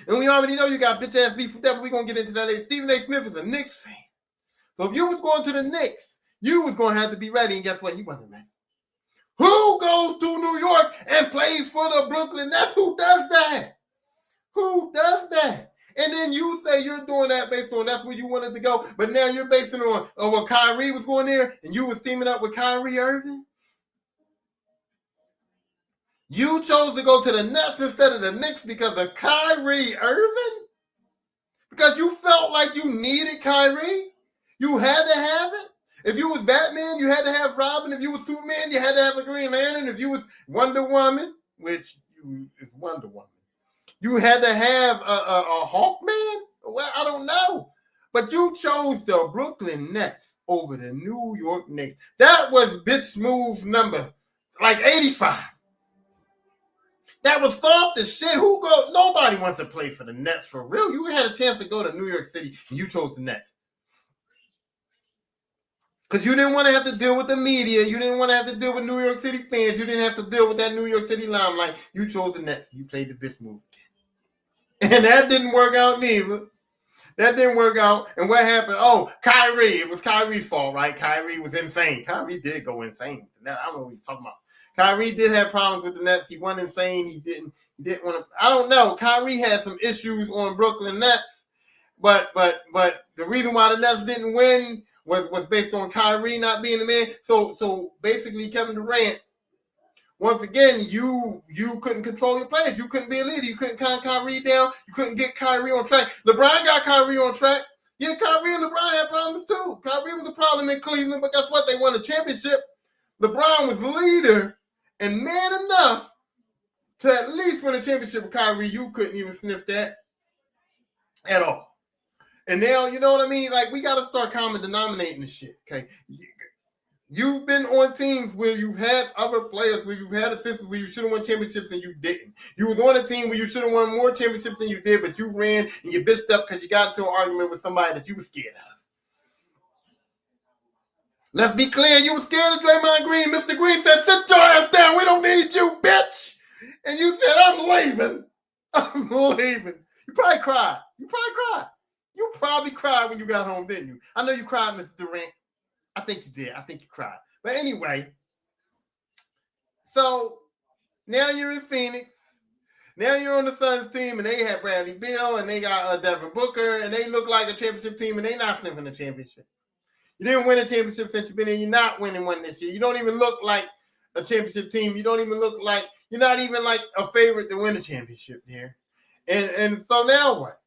And we already know you got bitch-ass beef with that, but we're going to get into that later. Stephen A. Smith is a Knicks fan. So if you was going to the Knicks, you was going to have to be ready, and guess what? You wasn't ready. Who goes to New York and plays for the Brooklyn Nets? Who does that? Who does that? And then you say you're doing that based on that's where you wanted to go, but now you're basing it on what Kyrie was going there, and you was teaming up with Kyrie Irving? You chose to go to the Nets instead of the Knicks because of Kyrie Irving? Because you felt like you needed Kyrie? You had to have it? If you was Batman, you had to have Robin. If you was Superman, you had to have a Green Lantern. If you was Wonder Woman, which is Wonder Woman, you had to have a Hawkman? Well, I don't know. But you chose the Brooklyn Nets over the New York Knicks. That was bitch move number like 85. That was soft as shit. Nobody wants to play for the Nets for real. You had a chance to go to New York City and you chose the Nets. Because you didn't want to have to deal with the media. You didn't want to have to deal with New York City fans. You didn't have to deal with that New York City limelight. You chose the Nets. You played the bitch move. And that didn't work out neither. That didn't work out. And what happened? Oh, Kyrie. It was Kyrie's fault, right? Kyrie was insane. Kyrie did go insane. I don't know what he's talking about. Kyrie did have problems with the Nets. He went insane. He didn't want to. I don't know. Kyrie had some issues on Brooklyn Nets. But the reason why the Nets didn't win was based on Kyrie not being the man. So basically, Kevin Durant, once again, you couldn't control your players. You couldn't be a leader. You couldn't calm Kyrie down. You couldn't get Kyrie on track. LeBron got Kyrie on track. Yeah, Kyrie and LeBron had problems too. Kyrie was a problem in Cleveland, but guess what? They won a championship. LeBron was leader and man enough to at least win a championship with Kyrie. You couldn't even sniff that at all. And now, you know what I mean? Like, we got to start common denominating this shit, okay? You've been on teams where you've had other players, where you've had assistants, where you should have won championships and you didn't. You was on a team where you should have won more championships than you did, but you ran and you bitched up because you got into an argument with somebody that you were scared of. Let's be clear, you were scared of Draymond Green. Mr. Green said, "Sit your ass down. We don't need you, bitch." And you said, "I'm leaving. I'm leaving." You probably cried. You probably cried when you got home, didn't you? I know you cried, Mr. Durant. I think you did. I think you cried. But anyway, so now you're in Phoenix. Now you're on the Suns team, and they have Bradley Beal, and they got Devin Booker, and they look like a championship team, and they're not sniffing the championship. You didn't win a championship since you've been in. You're not winning one this year. You don't even look like a championship team. You don't even look like, you're not even like a favorite to win a championship here. And so now what?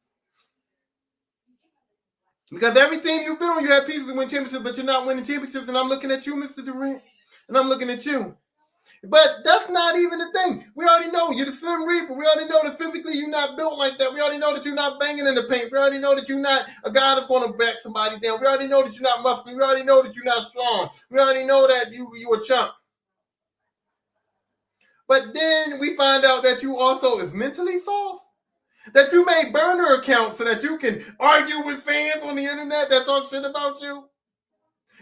Because every team you've been on, you have pieces to win championships, but you're not winning championships. And I'm looking at you, Mr. Durant, and I'm looking at you. But that's not even the thing. We already know you're the Slim Reaper. We already know that physically you're not built like that. We already know that you're not banging in the paint. We already know that you're not a guy that's going to back somebody down. We already know that you're not muscular. We already know that you're not strong. We already know that you a chump. But then we find out that you also is mentally soft. That you made burner accounts so that you can argue with fans on the internet that talk shit about you.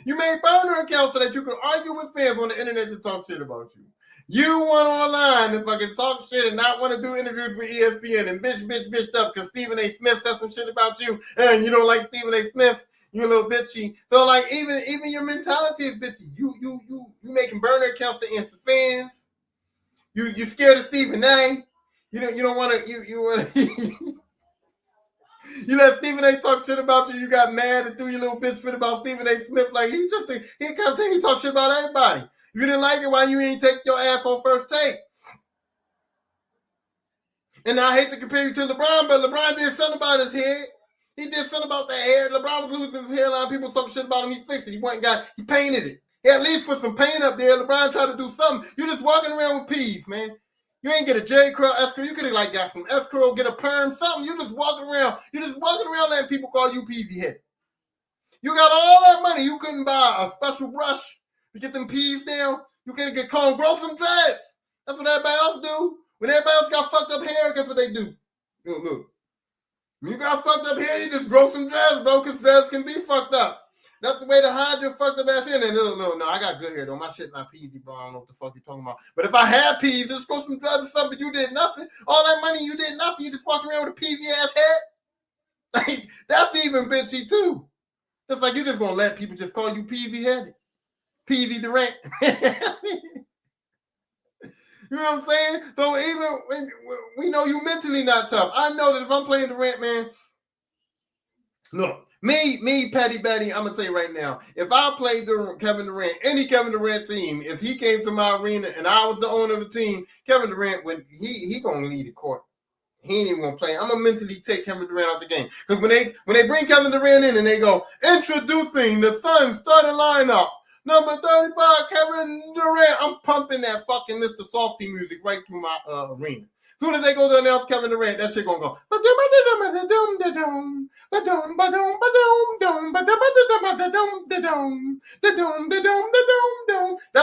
You made burner accounts so that you can argue with fans on the internet that talk shit about you. You went online and fucking talk shit and not want to do interviews with ESPN and bitched up because Stephen A. Smith said some shit about you and you don't like Stephen A. Smith. You a little bitchy. So like even your mentality is bitchy. You making burner accounts to answer fans. You scared of Stephen A. You don't want to you want to you let Stephen A. talk shit about you. You got mad and threw your little bitch fit about Stephen A. Smith. Like he talk shit about everybody. If you didn't like it, why you ain't take your ass on First Take? And I hate to compare you to LeBron, but LeBron did something about his head. He did something about the hair. LeBron was losing his hairline. People talk shit about him. He fixed it. He painted it. He at least put some paint up there. LeBron tried to do something. You just walking around with peas, man. You ain't get a J. Crew escrow. You could have got some escrow, get a perm, something. You just walking around. You just walking around letting people call you peasy headed. You got all that money. You couldn't buy a special brush to get them peas down. You couldn't get combed, grow some dreads. That's what everybody else do. When everybody else got fucked up hair, guess what they do? Look. When you got fucked up hair, you just grow some dreads, bro, because dreads can be fucked up. That's the way to hide your fucked up ass hair. And no, I got good hair, though. My shit not peasy, bro. I don't know what the fuck you're talking about. But if I had peas, just grow some dreads or something, you did nothing. All that money, you did nothing. You just walking around with a peasy ass head. Like, that's even bitchy, too. It's like you just gonna let people just call you peasy headed. Kevin Durant. You know what I'm saying? So even when we know you mentally not tough. I know that if I'm playing Durant, man, look, me, Patty Betty, I'm gonna tell you right now, if I played Kevin Durant, any Kevin Durant team, if he came to my arena and I was the owner of the team, Kevin Durant he gonna lead the court. He ain't even gonna play. I'm gonna mentally take Kevin Durant out the game. Because when they bring Kevin Durant in and they go, introducing the Suns starting lineup. Number 35, Kevin Durant. I'm pumping that fucking Mr. Softee music right through my arena. As soon as they go to announce Kevin Durant, that shit gonna go. That's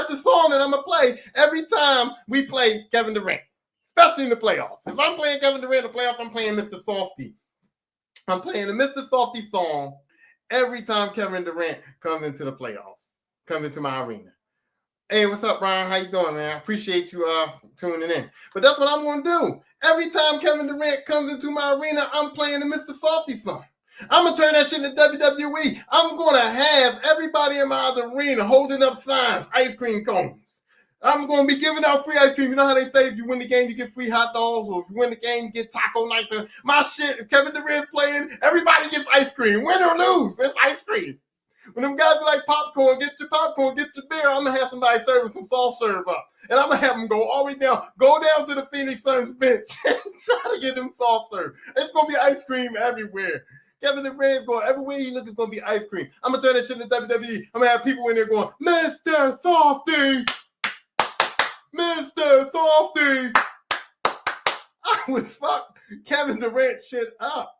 the song that I'm gonna play every time we play Kevin Durant, especially in the playoffs. If I'm playing Kevin Durant in the playoffs, I'm playing Mr. Softee. I'm playing the Mr. Softee song every time Kevin Durant comes into the playoffs. Comes into my arena. Hey, what's up, Brian? How you doing, man? I appreciate you tuning in. But that's what I'm going to do. Every time Kevin Durant comes into my arena, I'm playing the Mr. Softee song. I'm going to turn that shit into WWE. I'm going to have everybody in my arena holding up signs, ice cream cones. I'm going to be giving out free ice cream. You know how they say if you win the game, you get free hot dogs, or if you win the game, you get taco nights. My shit, if Kevin Durant's playing, everybody gets ice cream. Win or lose, it's ice cream. When them guys be like popcorn, get your popcorn, get your beer, I'm going to have somebody serving some soft serve up. And I'm going to have them go all the way down, go down to the Phoenix Suns bench and try to get them soft serve. It's going to be ice cream everywhere. Kevin Durant going, everywhere he looks, it's going to be ice cream. I'm going to turn that shit into WWE. I'm going to have people in there going, Mr. Softee, Mr. Softee. I would fuck Kevin Durant shit up.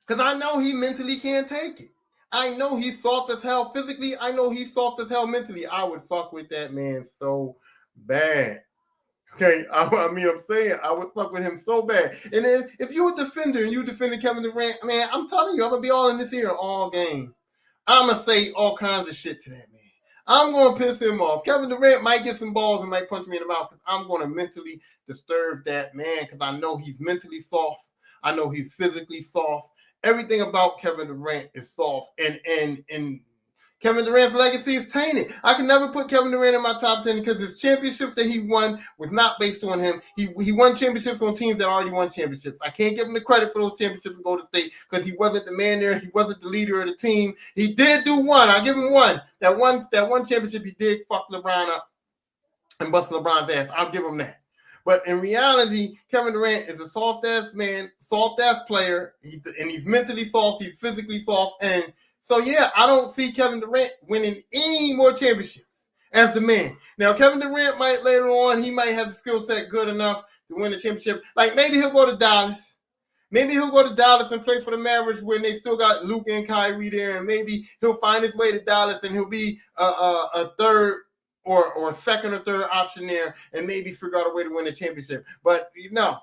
Because I know he mentally can't take it. I know he's soft as hell physically. I know he's soft as hell mentally. I would fuck with that man so bad. Okay, I mean, I'm saying I would fuck with him so bad. And then if you're a defender and you defending Kevin Durant, man, I'm telling you, I'm going to be all in this ear all game. I'm going to say all kinds of shit to that man. I'm going to piss him off. Kevin Durant might get some balls and might punch me in the mouth because I'm going to mentally disturb that man because I know he's mentally soft. I know he's physically soft. Everything about Kevin Durant is soft, and Kevin Durant's legacy is tainted. I can never put Kevin Durant in my top 10 because his championships that he won was not based on him. He won championships on teams that already won championships. I can't give him the credit for those championships in Golden State because he wasn't the man there. He wasn't the leader of the team. He did do one. I'll give him one. That one championship he did fuck LeBron up and bust LeBron's ass. I'll give him that. But in reality, Kevin Durant is a soft-ass man, soft-ass player, and he's mentally soft, he's physically soft. And so, yeah, I don't see Kevin Durant winning any more championships as the man. Now, Kevin Durant might later on, he might have the skill set good enough to win a championship. Like, maybe he'll go to Dallas. Maybe he'll go to Dallas and play for the Mavericks when they still got Luka and Kyrie there. And maybe he'll find his way to Dallas and he'll be a third or second or third option there and maybe figure out a way to win a championship. But, no,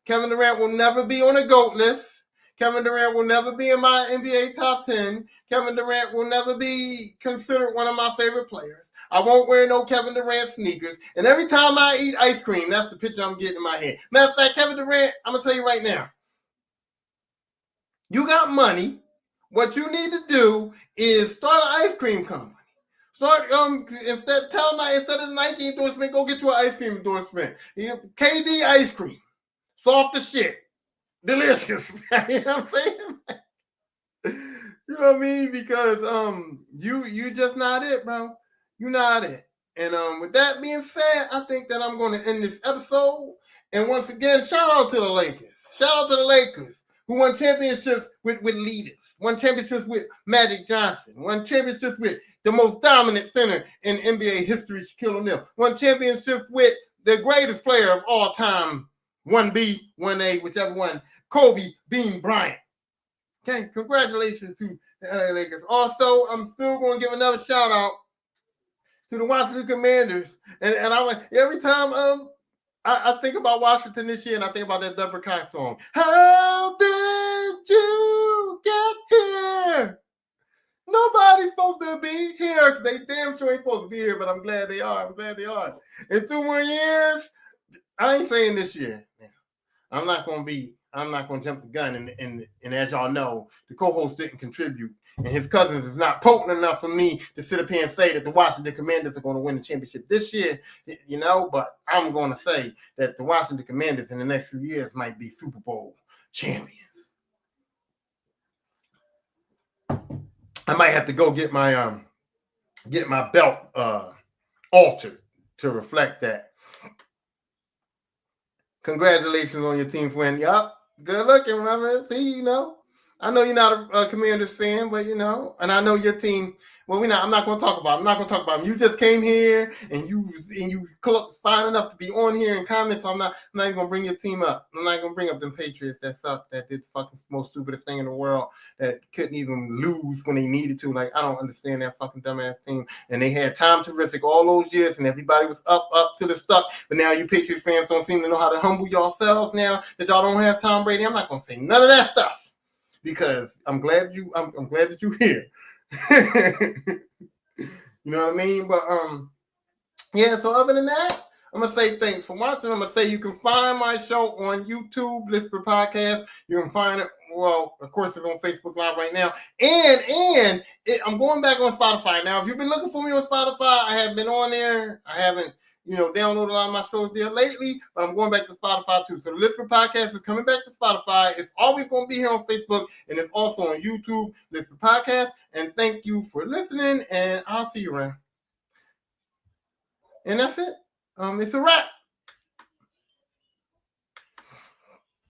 Kevin Durant will never be on a GOAT list. Kevin Durant will never be in my NBA top 10. Kevin Durant will never be considered one of my favorite players. I won't wear no Kevin Durant sneakers. And every time I eat ice cream, that's the picture I'm getting in my head. Matter of fact, Kevin Durant, I'm going to tell you right now. You got money. What you need to do is start an ice cream company. Start instead of the Nike endorsement, go get you an ice cream endorsement. KD ice cream. Soft as shit. Delicious. You know what I'm saying? You know what I mean? Because you just not it, bro. You're not it. And with that being said, I think that I'm going to end this episode. And once again, shout out to the Lakers. Shout out to the Lakers who won championships with leaders. Won championships with Magic Johnson. Won championships with the most dominant center in NBA history, Shaquille O'Neal. Won championships with the greatest player of all time, 1B, 1A, whichever one, Kobe Bean Bryant. Okay, congratulations to the LA Lakers. Also, I'm still going to give another shout out to the Washington Commanders. And I went every time I think about Washington this year, and I think about that Deborah Cox song. How did you get here? Nobody's supposed to be here. They damn sure ain't supposed to be here, but I'm glad they are. I'm glad they are. In 2 more years, I ain't saying this year. I'm not going to jump the gun. And as y'all know, the co-host didn't contribute. And his cousins is not potent enough for me to sit up here and say that the Washington Commanders are going to win the championship this year, but I'm going to say that the Washington Commanders in the next few years might be Super Bowl champions. I might have to go get my belt altered to reflect that. Congratulations on your team's win. Yup. Good looking, brother. See, I know you're not a Commanders fan, but and I know your team. Well, I'm not going to talk about them. You just came here and you fine enough to be on here and comment. So I'm not even going to bring your team up. I'm not going to bring up them Patriots that suck, that did the fucking most stupidest thing in the world, that couldn't even lose when they needed to. Like, I don't understand that fucking dumbass team. And they had time terrific all those years, and everybody was up to the stuff. But now you Patriots fans don't seem to know how to humble yourselves now that y'all don't have Tom Brady. I'm not going to say none of that stuff because I'm glad that you're here. You know what I mean? But yeah, so other than that, I'm gonna say thanks for watching. I'm gonna say you can find my show on YouTube, Lisper Podcast. You can find it, well, of course, it's on Facebook Live right now. And I'm going back on Spotify now. If you've been looking for me on Spotify, I have been on there. I haven't downloaded a lot of my shows there lately, but I'm going back to Spotify too. So the Lisper Podcast is coming back to Spotify. It's always going to be here on Facebook, and it's also on YouTube, Lisper Podcast. And thank you for listening, and I'll see you around. And that's it. It's a wrap.